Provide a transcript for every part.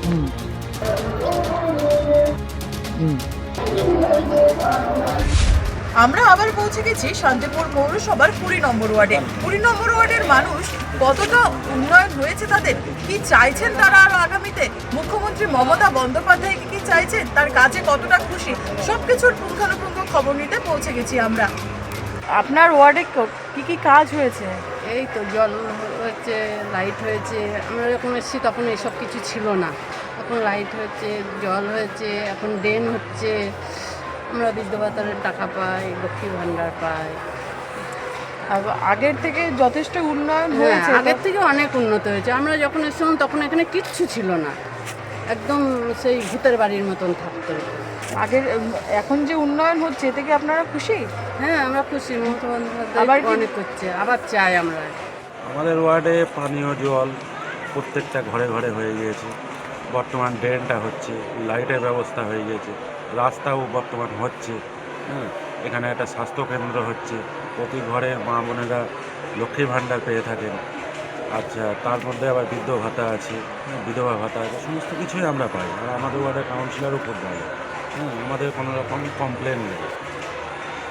হুম, হুম। আমরা আবার পৌঁছে গেছি শান্তিপুর পৌরসভার 20 নম্বর ওয়ার্ডে। 20 নম্বর ওয়ার্ডের মানুষ কতটা উন্নয়ন হয়েছে তাদের, কি চাইছেন তারা আরো আগামীতে, মুখ্যমন্ত্রী মমতা বন্দ্যোপাধ্যায় কি চাইছেন, তার কাজে কতটা খুশি, সবকিছুর পুঙ্খানুপুঙ্খ খবর নিতে পৌঁছে গেছি আমরা। আপনার ওয়ার্ডে কি কি কাজ হয়েছে? এই তো জল হয়েছে, লাইট হয়েছে। আমরা যখন এসেছি তখন এসব কিছু ছিল না। এখন লাইট হয়েছে, জল হয়েছে, এখন ড্রেন হচ্ছে। আমরা বৃদ্ধ ভাতার টাকা পাই, লক্ষ্মী ভাণ্ডার পাই। আগের থেকে যথেষ্ট উন্নয়ন হ্যাঁ, হয়েছে। আগের থেকে অনেক উন্নত হয়েছে। আমরা যখন এসেছিলাম তখন এখানে কিচ্ছু ছিল না, একদম সেই ভূতের বাড়ির মতন থাকতো। আগের এখন যে উন্নয়ন হচ্ছে এতে কি আপনারা খুশি? হ্যাঁ, আমরা খুশি। মমতা বন্দ্যোপাধ্যায় আবার কি- অনেক করছে, আবার চাই আমরা। আমাদের ওয়ার্ডে পানীয় জল প্রত্যেকটা ঘরে ঘরে হয়ে গিয়েছে। বর্তমান ড্রেনটা হচ্ছে, লাইটের ব্যবস্থা হয়ে গিয়েছে, রাস্তাও বর্তমান হচ্ছে। হ্যাঁ, এখানে একটা স্বাস্থ্যকেন্দ্র হচ্ছে, প্রতি ঘরে মা বোনেরা লক্ষ্মী ভাণ্ডার পেয়ে থাকেন। আচ্ছা, তার মধ্যে আবার বৃদ্ধ ভাতা আছে, বিধবা ভাতা আছে, সমস্ত কিছুই আমরা পাই। আর আমাদের ওয়ার্ডের কাউন্সিলর উপর দেয়। হ্যাঁ, আমাদের কোনো রকম কমপ্লেন নেই।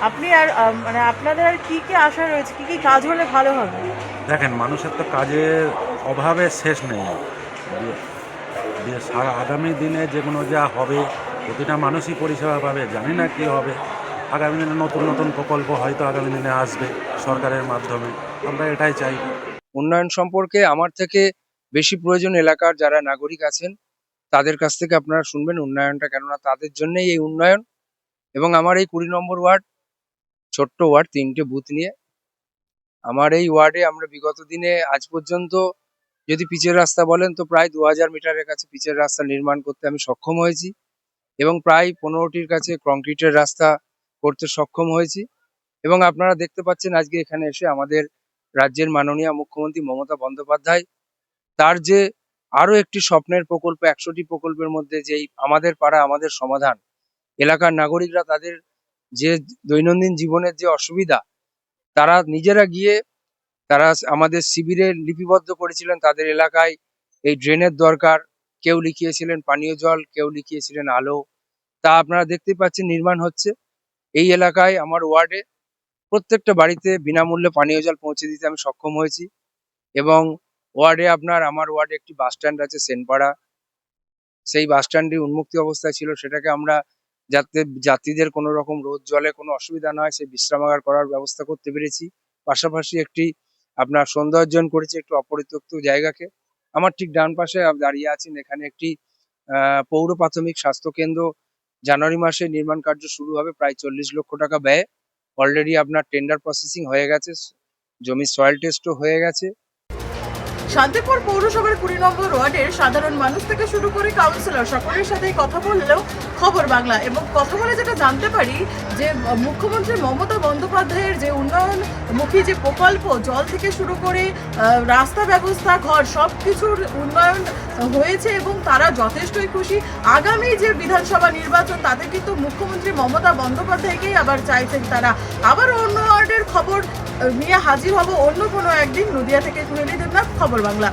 আপনি আর মানে আপনাদের আর কি কি আশা রয়েছে, কি কি কাজ হলে ভালো হবে? দেখেন, মানুষের তো কাজের অভাবের শেষ নেই। সারা আগামী দিনে যেগুলো যা হবে, প্রতিটা মানুষই পরিষেবা পাবে। জানি না কী হবে, আগামী দিনে নতুন নতুন প্রকল্প হয়তো আগামী দিনে আসবে সরকারের মাধ্যমে। আমরা এটাই চাই। উন্নয়ন সম্পর্কে আমার থেকে বেশি প্রয়োজন এলাকার যারা নাগরিক আছেন তাদের কাছ থেকে আপনারা শুনবেন উন্নয়নটা, কেননা তাদের জন্যই এই উন্নয়ন। এবং আমার এই 20 নম্বর ওয়ার্ড ছোট্ট ওয়ার্ড, 3টে বুথ নিয়ে। আমার এই ওয়ার্ডে আমরা বিগত দিনে আজ পর্যন্ত যদি পিচের রাস্তা বলেন তো প্রায় 2000 মিটারের কাছে পিচের রাস্তা নির্মাণ করতে আমি সক্ষম হয়েছি এবং প্রায় 15টির কাছে কংক্রিটের রাস্তা করতে সক্ষম হয়েছি। এবং আপনারা দেখতে পাচ্ছেন আজকে এখানে এসে আমাদের রাজ্যের মাননীয় মুখ্যমন্ত্রী মমতা বন্দ্যোপাধ্যায় তার যে আরো একটি স্বপ্নের প্রকল্প, 100টি প্রকল্পের মধ্যে যেই আমাদের পাড়া আমাদের সমাধান, এলাকার নাগরিকরা তাদের যে দৈনন্দিন জীবনের যে অসুবিধা তারা নিজেরা গিয়ে তারা আমাদের শিবিরে লিপিবদ্ধ করেছিলেন তাদের এলাকায় এই ড্রেনের দরকার। কেউ লিখিয়েছিলেন পানীয় জল, কেউ লিখিয়েছিলেন আলো। তা আপনারা দেখতে পাচ্ছেন নির্মাণ হচ্ছে। এই এলাকায় আমার ওয়ার্ডে প্রত্যেকটা বাড়িতে বিনামূল্যে পানীয় জল পৌঁছে দিতে আমি সক্ষম হয়েছি। এবং ওয়ার্ডে আমার ওয়ার্ডে একটি বাস স্ট্যান্ড আছে সেনপাড়া। সেই বাস স্ট্যান্ডটি উন্মুক্ত অবস্থায় ছিল, সেটাকে আমরা যাতে যাত্রীদের কোনো রকম রোদ জলে কোনো অসুবিধা না হয় সেই বিশ্রামাগার করার ব্যবস্থা করতে পেরেছি। পাশাপাশি একটি সৌন্দর্যায়ন করেছি একটু অপরিত্যক্ত জায়গাকে। আমার ঠিক ডান পাশে দাঁড়িয়ে আছেন, এখানে একটি পৌর প্রাথমিক স্বাস্থ্য কেন্দ্র জানুয়ারি মাসে নির্মাণ কার্য শুরু হবে প্রায় 40 লক্ষ টাকা ব্যয়ে। অলরেডি আপনার টেন্ডার প্রসেসিং হয়ে গেছে, জমির সয়েল টেস্টও হয়ে গেছে। শান্তিপুর পৌরসভার 20 নম্বর ওয়ার্ডের সাধারণ মানুষ থেকে শুরু করে কাউন্সিলর সকলের সাথেই কথা বললেও খবর বাংলা, এবং কথা বলে যেটা জানতে পারি যে মুখ্যমন্ত্রী মমতা বন্দ্যোপাধ্যায়ের যে উন্নয়নমুখী যে প্রকল্প, জল থেকে শুরু করে রাস্তা ব্যবস্থা, ঘর, সব কিছুর উন্নয়ন হয়েছে এবং তারা যথেষ্টই খুশি। আগামী যে বিধানসভা নির্বাচন তাতে কিন্তু মুখ্যমন্ত্রী মমতা বন্দ্যোপাধ্যায়কেই আবার চাইছেন তারা। আবার অন্য ওয়ার্ডের খবর নিয়ে হাজির হব অন্য কোনো একদিন। নদিয়া থেকে কুহেলি দেবনাথ, খবর বাংলা।